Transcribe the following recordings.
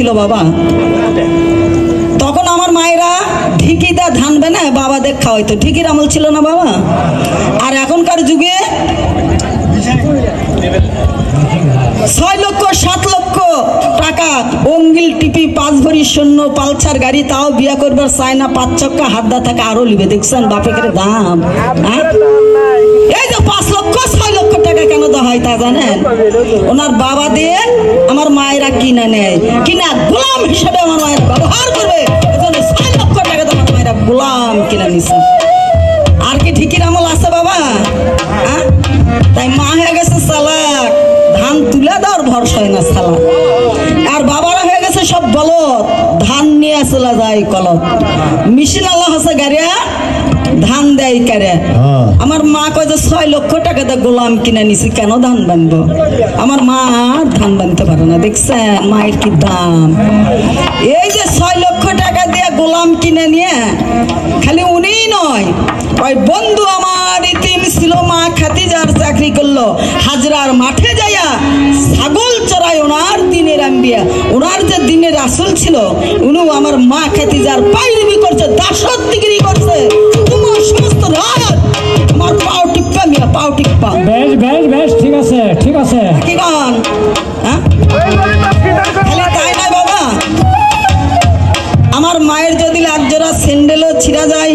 ছিল বাবা, তখন আমার মায়েরা ঢিকিটা ধানবে না বাবা দেখা হয়তো, ঢিকির আমল ছিল না বাবা। আর এখনকার যুগে 6 লক্ষ 7 লক্ষ টাকা অঙ্গিল টিপি 5 ভরি শূন্য পালসার গাড়ি, তাও বিয়া করবার চায় না, 5 চক্কা হাতদা থাকে আরো লিবে। দেখছেন বাপে করে দাম, এই যে 5 লক্ষ 6 লক্ষ টাকা কেন দেওয়া হয় তা জানেন? ওনার বাবা দিয়ে আমার মায়েরা কিনে নেয়, কিনা গোলাম হিসেবে আমার মায়ের ব্যবহার করবে, 6 লক্ষ টাকা তো আমার মায়েরা গোলাম কিনে নিছে। আর কি ঠিকির আমল আছে বাবা? তাই মা হয়ে গেছে চালাক, ধান তুলে দেওয়ার ভরসা হয় না চালাক। আর বাবারা হয়ে গেছে সব বলদ, ধান নিয়ে চলে যায় কলত, মেশিন আল্লাহ হচ্ছে গাড়িয়া ধান দেয় কারে। আমার মা কয় যে 6 লক্ষ টাকা দিয়ে গোলাম কিনে নিছি, কেন ধান বানবো? আমার মা আর ধান বানতে পারে না। দেখছেন মায়ের কি দাম? এই যে 6 লক্ষ টাকা দিয়ে গোলাম কিনে নিয়ে খালি উনি নয়, ওই বন্ধু আমার ইতিম ছিল মা খাদিজার চাকরি করলো, হাজরার মাঠে যাইয়া ছাগল চড়ায় ওনার দিনের আম্বিয়া, ওনার যে দিনের রাসূল ছিল উনি আমার মা খাদিজার পায়রবি করছে, দাসত্বগিরি করছে। তোমার সমস্ত রাত আমার পাও টিপ্পা মিয়া, পাও টিপ্পা। বেশ বেশ বেশ, ঠিক আছে ঠিক আছে। কি গান? হ্যাঁ খালি তাই নয় বাবা, আমার মায়ের যদি একজোড়া স্যান্ডেলও ছিঁড়া যায়,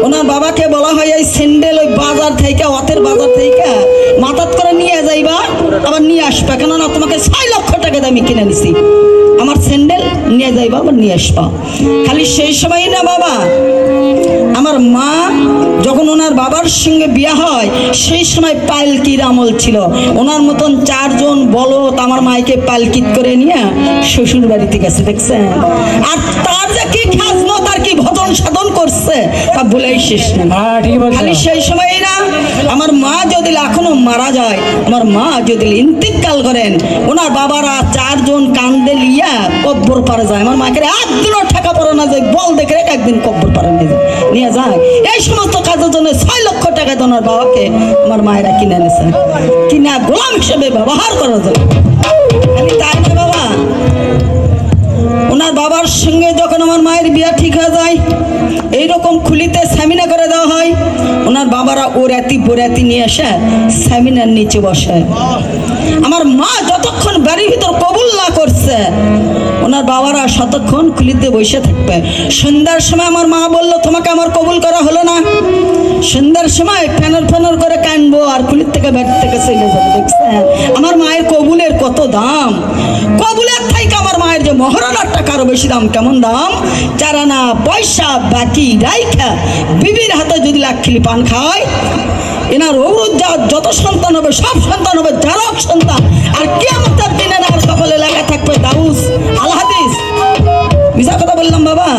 ওনার বাবাকে বলা হয় এই স্যান্ডেল ওই বাজার থেকে, অতের বাজার থেকে মাথাত করে নিয়ে যাইবা, আবার নিয়ে আসবা, কেননা তোমাকে 6 লক্ষ টাকা দামি কিনে নিছি, আমার স্যান্ডেল নিয়ে যাইবা আবার নিয়ে আসবা। খালি সেই সময় না বাবা, আমার মা যখন ওনার বাবার সঙ্গে বিয়া হয় সেই সময় পালকির আমল ছিল। ওনার মতন 4 জন বলদ আমার মাইকে পালকিত করে নিয়ে শ্বশুর বাড়িতে গেছে। দেখছেন আর তার যে কি খাজমত আর কি ভজন সাধন করছে তা বলেই শেষ না। খালি সেই সময় না আমার মা যদি এখনো মারা যায়, আমার মা যদি ইন্তিকাল করেন, ওনার বাবারা 4 জন কান্দে লিয়া কব্বর পারে যায়। আমার মাকে একদিনও টাকা পড়ে না যায়, বল দেখে একদিন কব্বর পারে নিয়ে যায়। এই সমস্ত কাজের জন্য 6 লক্ষ টাকা ওনার বাবাকে আমার মায়েরা কিনে নিয়েছে, কিনা গোলাম হিসেবে ব্যবহার করা যায়। খালি তাই না বাবা, ওনার বাবার সঙ্গে যখন আমার মায়ের বিয়া ঠিক হয়ে যায়, এইরকম খুলিতে সেমিনার করে দেওয়া হয়, ওনার বাবারা ওরাতি বোরাতি নিয়ে এসে সেমিনার নিচে বসে। আমার মা যতক্ষণ বাড়ির ভিতর কবুল না করছে, ওনার বাবারা ততক্ষণ খুলিতে বসে থাকবে। সন্ধ্যার সময় আমার মা বললো তোমাকে আমার কবুল করা হলো না, সন্ধ্যার সময় ফেনর ফেনর করে কানবো আর খুলির থেকে বাড়ি থেকে চলে যাবে। দেখছেন আমার মায়ের কবুলের কত দাম, কবুলের থেকে আমার মায়ের যে মহারণার টাকা আরো বেশি দাম। কেমন দাম? 4 আনা পয়সা বাকি রাইখা বিবির হাতে যদি 1 খিলি পান খায়, এনার যত সন্তান হবে সব সন্তান হবে জারক সন্তান, আর কিয়ামতের দিনে আর কপালে লেখা থাকবে দাউস আল হাদিস। মিছা কথা বললাম বাবা?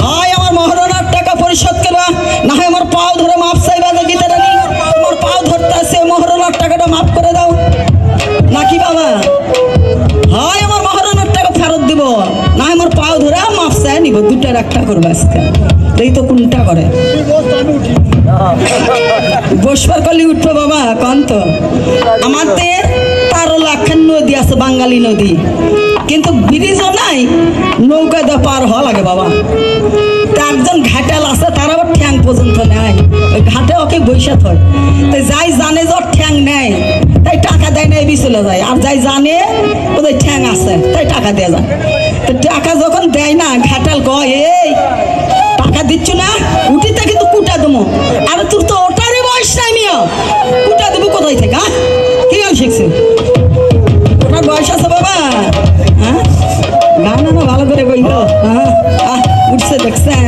হয় আমার মহারণার টাকা পরিশোধ করবা, না হয় আমার পাও ধরে মাপ চাইবা, যে গীতা রানী তোমার পাও ধরতে আছে মহারণার টাকাটা মাফ করে দাও, নাকি বাবা? হয় আমার মহারণার টাকা ফেরত দিব, না আমার পাও ধরে মাপ চাই নিব, দুটার একটা করবো আজকে। এই তো কোনটা করে বসবার কলি উঠবো বাবা? কন তো আমাদের 13 লাখের নদী আছে, বাঙালি নদী, কিন্তু ব্রিজও নাই, নৌকা দিয়ে পার হওয়া লাগে বাবা। একজন ঘাটাল আছে, তার আবার ঠ্যাং পর্যন্ত নেয়, ওই ঘাটে ওকে বৈশাখ হয়। তাই যাই জানে যে ঠ্যাং নেয় তাই টাকা দেয় না, এবি চলে যায়। আর যাই জানে ওদের ঠ্যাং আছে তাই টাকা দেওয়া যায়। তো টাকা যখন দেয় না, ঘাটাল কয় এই টাকা দিচ্ছ না, উঠিতে কিন্তু কুটা দেবো। আর তোর তো ওটারই বয়স নাই মিয়া, কুটা দেবো কোথায় থেকে? হ্যাঁ কি গান শিখছে? ওটার বয়স আছে বাবা? হ্যাঁ গান না ভালো করে বইল, হ্যাঁ উঠছে দেখছেন,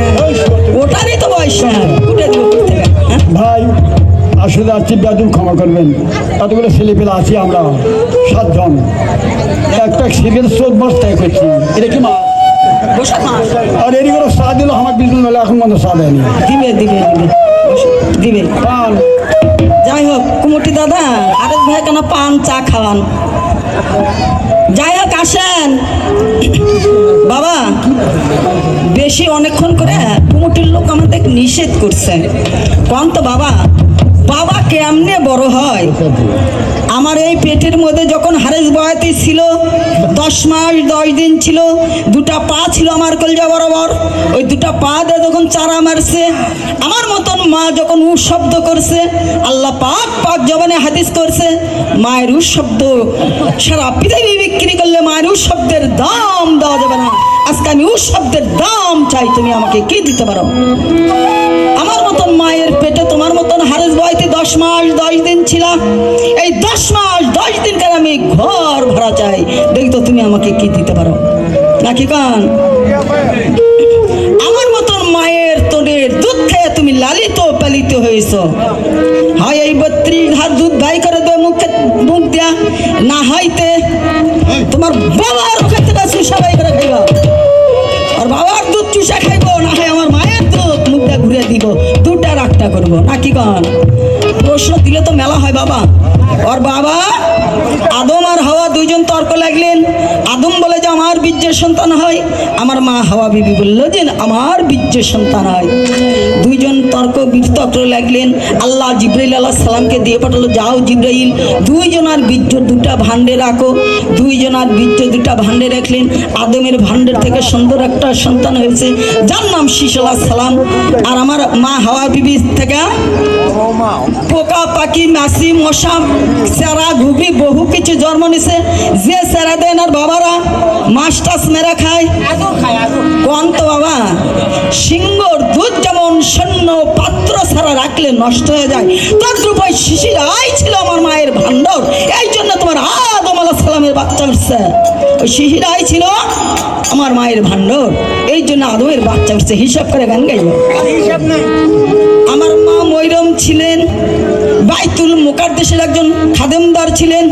ওটারই তো বয়স না, কুটা দেবো কোথায়? ভাই আসলে আসছি, বেদুল ক্ষমা করবেন, এতগুলো ছেলেপেলে আছি আমরা 7 জন, একটা সিভিল 14 মাস তাই করছি। এটা কি মা? আর এদিকে চা দিল আমার বিজনেস মেলা, এখন মতো চা দেয়নি। দিবে দিবে দিবে দিবে। যাই হোক কুমুটি দাদা, আরেক ভাই কেন পান চা খাওয়ান? যাই হোক আসেন বাবা, বেশি অনেকক্ষণ করে কুমুটির লোক আমাদের নিষেধ করছে। কন তো বাবা, বাবা কেমনে বড় হয়। আমার এই পেটের মধ্যে যখন হারেস বয়াতি ছিল 10 মাস 10 দিন ছিল, দুটা পা ছিল আমার কলজা বরাবর, ওই দুটা পা দিয়ে যখন চারা মারছে, আমার মতন মা যখন উ শব্দ করছে, আল্লাহ পাক পাক জবানে হাদিস করছে, মায়ের উ শব্দ সারা পৃথিবী বিক্রি করলে মায়ের উ শব্দের দাম দেওয়া যাবে না। আজকে আমি উ শব্দের দাম চাই, তুমি আমাকে কি দিতে পারো? আমার মতন মায়ের পেটে তোমার মতন হারেস বয়তে 10 মাস 10 দিন ছিলাম, এই 10 মাস 10 দিন কার আমি ঘর ভাড়া চাই, দেখি তো তুমি আমাকে কি দিতে পারো নাকি কান? আমার মতন মায়ের তোদের দুধ খেয়ে তুমি লালিত পালিত হয়েছ, হয় এই 32 ঘাট দুধ ভাই করে দেবে মুখ দিয়া, না হইতে তোমার বাবার মুখের থেকে চুষা ভাই করে খাইবা, আর বাবার দুধ চুষা খাইবো, না হয় আমার মায়ের দুধ মুখটা ঘুরে দিব, দুটা রাগটা করবো নাকি গান? প্রশ্ন দিলে তো মেলা হয় বাবা। আর বাবা আদম আর হাওয়া দুইজন তর্ক লাগলেন, আদম বলে যে আমার বীর্যের সন্তান হয়, আমার মা হাওয়া বিবি বললো যে আমার বীর্যের সন্তান হয়। দুইজন তর্ক বিতর্ক লাগলেন, আল্লাহ জিব্রাইল আলাইহিস সালামকে দিয়ে পাঠালো, যাও জিব্রাইল দুইজনার বীর্য দুটা ভান্ডে রাখো। দুইজনার বীর্য দুটা ভান্ডে রাখলেন, আদমের ভান্ডের থেকে সুন্দর একটা সন্তান হয়েছে যার নাম শীষ আলাইহিস সালাম, আর আমার মা হাওয়া বিবি থেকে পোকা পাখি মাছি মশা চেরা ঘুগি বহু কিছু জন্ম নিছে, যে চেরা দেন আর বাবারা মাছ টাছ মেরা খায় কোন তো বাবা। সিংহর দুধ যেমন শূন্য পাত্র ছাড়া রাখলে নষ্ট হয়ে যায়, তদ্রূপই শিশিরাই ছিল আমার মায়ের ভান্ডার, এই জন্য তোমার আদম আলাইহিস সালামের বাচ্চা উঠছে, ওই শিশিরাই ছিল আমার মায়ের ভান্ডার, এই জন্য আদমের বাচ্চা উঠছে। হিসাব করে গান গাইব। আমার মা ময়রম ছিলেন বাইতুল মুকাদ্দাসের একজন খাদেমদার ছিলেন।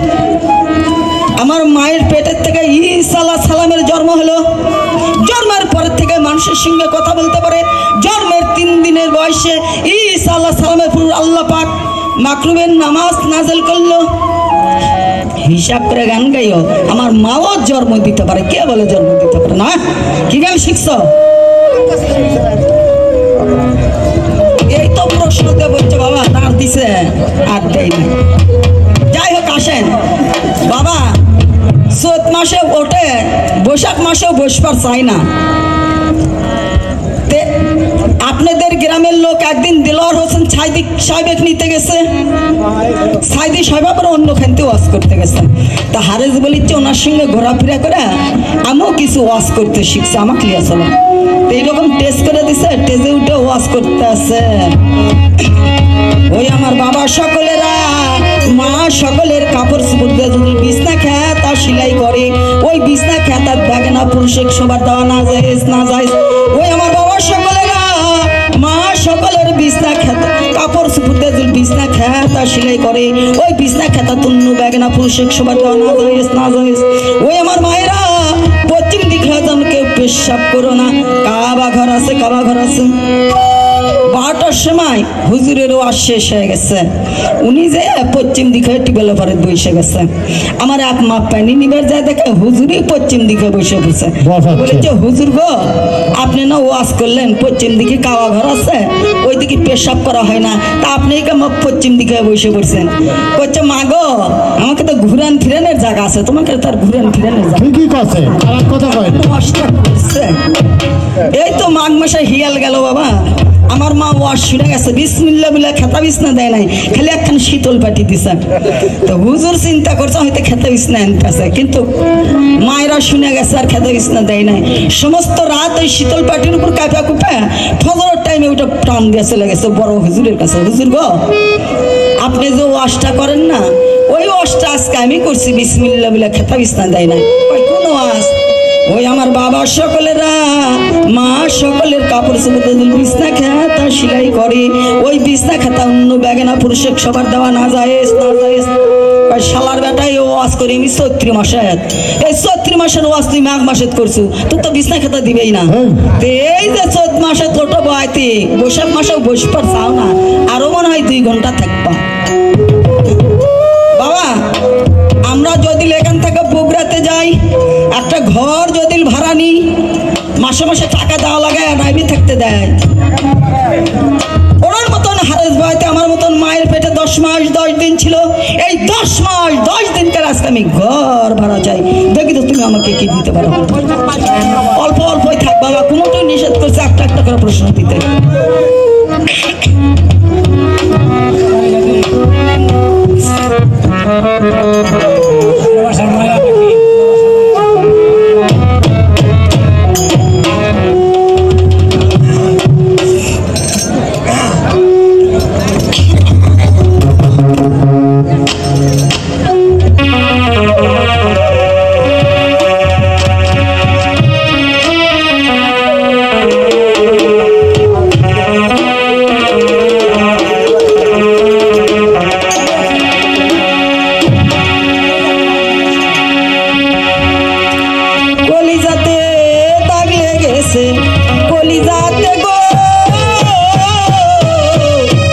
আমার মায়ের পেটের থেকে ঈসা আলাইহিস সালামের জন্ম হলো, জন্মের পরের থেকে মানুষের সঙ্গে কথা বলতে পারে, জন্মের 3 দিনের বয়সে ঈসা আলাইহিস সালামের পুরো আল্লাহ পাক মাকরুবের নামাজ নাযিল করলো। হিসাব করে গান গাইও, আমার মাও জন্ম দিতে পারে, কে বলে জন্ম দিতে পারে না? কি গান শিখছো? এই তো প্রশ্ন দিয়ে বলছে বাবা, তার দিছে আর দেয় না। যাই হোক আসেন বাবা, চৈত মাসে ওঠে, বৈশাখ মাসেও বসবার চাই না। আপনাদের গ্রামের লোক একদিন দিলওয়ার হোসেন সাইদি সাহেব নিতে গেছে, সাইদি সাহেব আবার অন্য খানতে ওয়াজ করতে গেছে, তা হারেস বলিচ্ছে ওনার সঙ্গে ঘোরাফেরা করে আমিও কিছু ওয়াজ করতে শিখছি, আমাকে লিয়ে চলো। এইরকম টেস্ট করে দিছে, টেজে উঠে ওয়াজ করতে আছে। ওই আমার বাবা সকলেরা মা সকলের কাপড় চোপড় দিয়ে যদি বিছনা খেতা সেলাই করে, ওই বিছনা খেতার দেখে না পুরুষে সবার দেওয়া না যায় না যায়। ওই আমার বাবা সকলেরা মা সকলের বিছনা খেতা কাপড় চোপড় দিয়ে যদি বিছনা খেতা সেলাই করে, ওই বিছনা খেতা তুন্ন ব্যাগে না পুরুষে সবার দেওয়া না যায় না যায়। ওই আমার মায়েরা পশ্চিম দিকে যেন কেউ পেশাব করো না, কাবা ঘর আছে কাবা ঘর আছে। 12টার সময় হুজুরের ওয়াজ শেষ হয়ে গেছে, উনি যে পশ্চিম দিকে টিবেলে পরে বসে গেছে। আমার এক মা পানি নিবার যায় দেখে হুজুরই পশ্চিম দিকে বসে বসে বলেছে, হুজুর গো আপনি না ওয়াজ করলেন পশ্চিম দিকে কাবা ঘর আছে, ওই দিকে পেশাব করা হয় না, তা আপনি পশ্চিম দিকে বসে পড়ছেন। বলছে মা গো আমাকে তো ঘুরান ফিরানের জায়গা আছে, তোমাকে তার ঘুরান ফিরানের জায়গা। এই তো মাঘ মাসে হিয়াল গেল বাবা, আমার মা ওয়াজ শুনে গেছে, বিসমিল্লাহ বলে খেতা বিছনা দেয় নাই, খালি একখান শীতল পাটি দিছে। তো হুজুর চিন্তা করছে হয়তো খেতা বিছনা আনতেছে, কিন্তু মায়েরা শুনে গেছে আর খেতা বিছনা দেয় নাই। সমস্ত রাত ওই শীতল পাটির উপর কাঁপা কুপা ফজরের টাইমে ওটা টান দিয়ে চলে গেছে বড় হুজুরের কাছে। হুজুর গো আপনি যে ওয়াজটা করেন না, ওই ওয়াজটা আজকে আমি করছি, বিসমিল্লাহ বলে খেতা বিছনা দেয় নাই। কোন ওয়াজ? ওই আমার বাবা সকলেরা মা সকলের কাপড় চোপড় বিছনা খেতা সেলাই করে, ওই বিছনা খেতা অন্য ব্যাগে না পুরুষের সবার দেওয়া না যায় না যায়। শালার বেটাই ওয়াজ করি আমি চৈত্র মাসে, এই চৈত্র মাসের ওয়াজ তুই মাঘ মাসে করছু, তোর তো বিছনা খেতা দিবেই না। এই যে চৈত মাসে তোটো বয়তে বৈশাখ মাসেও বসবার চাও না, আরো মনে হয় 2 ঘন্টা থাকবা। বাবা আমরা যদি এখান থেকে বগুড়াতে যাই, একটা ঘর যদি ভাড়া নিই, মাসে মাসে টাকা দেওয়া লাগে, নাইবি থাকতে দেয়। ওনার মতন হারেস বয়তে আমার মতন মায়ের পেটে 10 দিন ছিল, এই 10 মাস 10 দিনকার আজকে আমি ঘর ভাড়া চাই। দেখি তো তুমি আমাকে কি দিতে পারো। অল্প অল্পই থাক বাবা, কোনোটাই নিষেধ করছে একটা একটা করে প্রশ্ন দিতে। কলিজাতে গো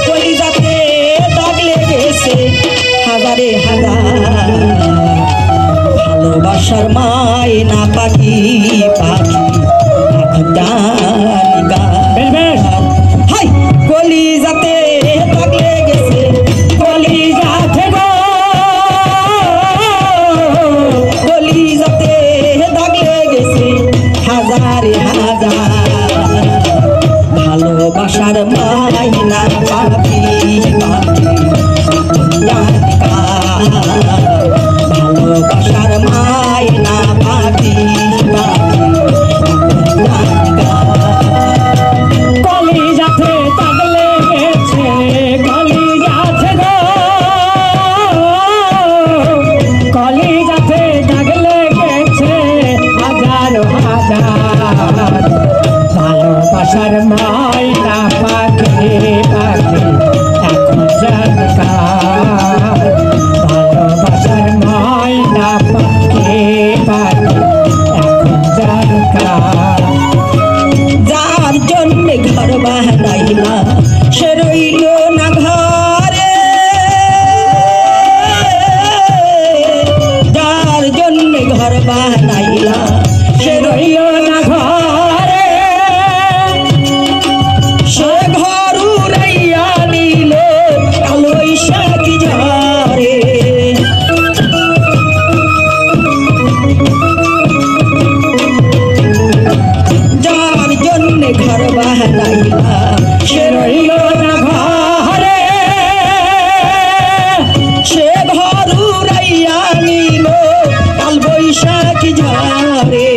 কলিজাতে দাগ লেগেছে হাজারে হাজার, ভালোবাসার মায়না পাখি পাখি এখন জানি গান। হাই কলিজাতে দাগ লেগেছে কলিজাতে গো কলিজাতে দাগ লেগেছে হাজারে হাজার, ভালোবাসার মায়না পাখি পাখি ভালোবাসার মায়না পাখি পাখি কলিজাতে দাগ লেগেছে কলিজাতে গো কলিজাতে দাগ লেগেছে হাজার হাজার, ভালোবাসার মায়না পাখি পাখি এখন জানকার, ভালোবাসার মায়না পাখি পাখি এখন জানকার। যার জন্য ঘর বানাইলা সে রইল না ঘরে, যার জন্য ঘর বানাইলা সে রইল না ঘরে, সে ঘর উড়াইয়া নিল কালোই সাকি ঝরে। যার জন্য ঘর বানাইলা সে রইল না ঘরে, সে ঘর উড়াইয়া নিল কাল বৈশাখী ঝরে।